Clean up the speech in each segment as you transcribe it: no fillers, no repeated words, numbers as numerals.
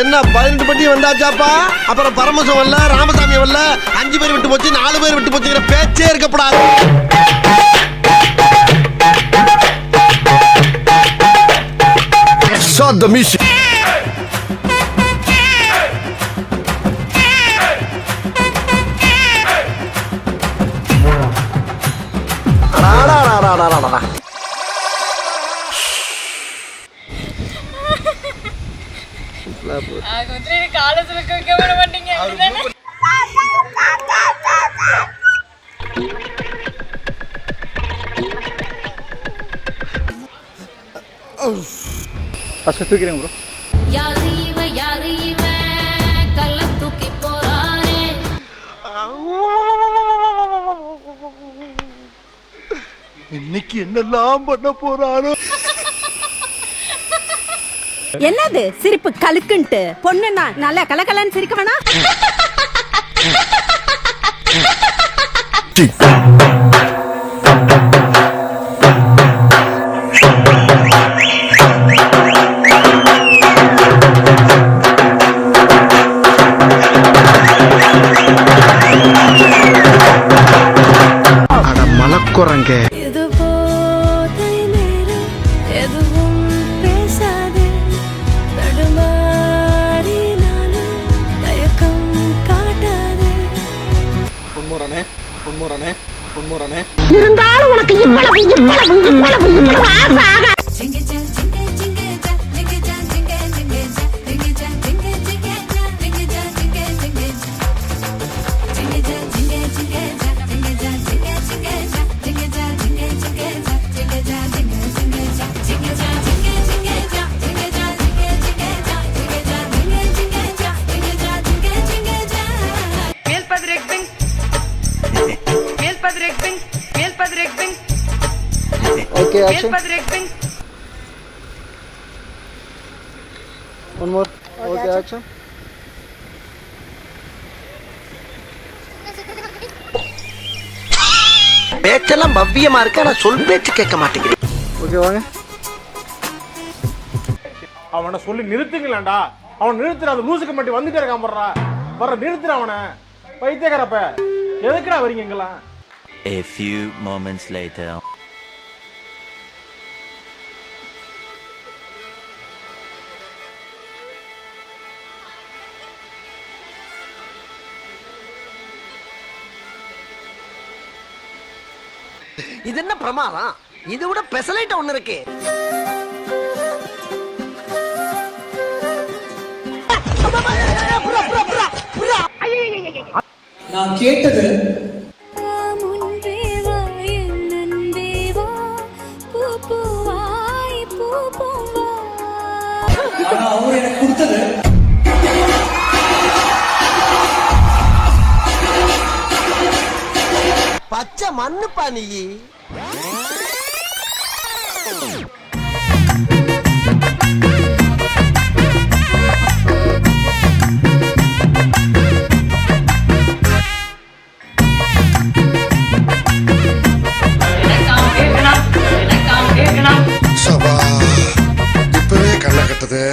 என்ன 18 பட்டி வந்தாச்சாப்பா? அப்புறம் பரமசம் வரல, ராமசாமி வரல, 5 பேர் விட்டு போச்சு, 4 பேர் விட்டு போச்சுங்கிற பேச்சே இருக்கப்படாது. Shot the mission. தூக்கிறேன் ப்ரோ. இன்னைக்கு என்னெல்லாம் பண்ண போறாரோ. என்னது சிரிப்பு கலுக்குன்ட்டு? பொண்ணுன்னா நல்லா கலகலன்னு சிரிக்க வேணா? அட மலக்குறங்க. இருந்தாலும் உனக்கு இவ்வளவு ஆசை. Okay, action. One more. Okay, action. பேச்செல்லாம் பவ்யமா இருக்கு, ஆனா சொல் பேச்சு கேட்க மாட்டேங்குது. ஓகே வாங்க. அவனை சொல்லி நிறுத்துங்களேன்டா. அவன் நிறுத்துற, அது லூசுக்கு மட்டும் வந்துட்டே இருக்கான். வர்ற நிறுத்துற அவனை. பைத்தியக்காரப்ப எதுக்குடா வரீங்க இங்கெல்லாம்? A few moments later. இது என்ன பிரமாதம்? இது விட பெசலைட் ஒண்ணு இருக்கு. நான் கேட்டது ஆனா அவர் எனக்கு கொடுத்தது பச்சை மண்ணுப்பா நீ. சபா இப்பவே கண்ண கட்டுது.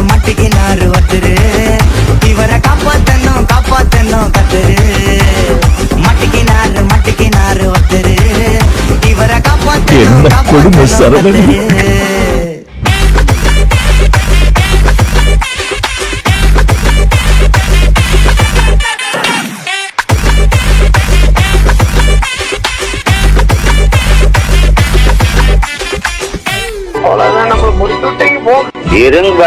மட்டிக்கினாரு ஒருத்தரு, இவரை காப்பாத்தணும் கத்துரு. மட்டிக்கினாரு ஒருத்தரு, இவரை காப்பாத்தணும் கத்துரு. இருங்க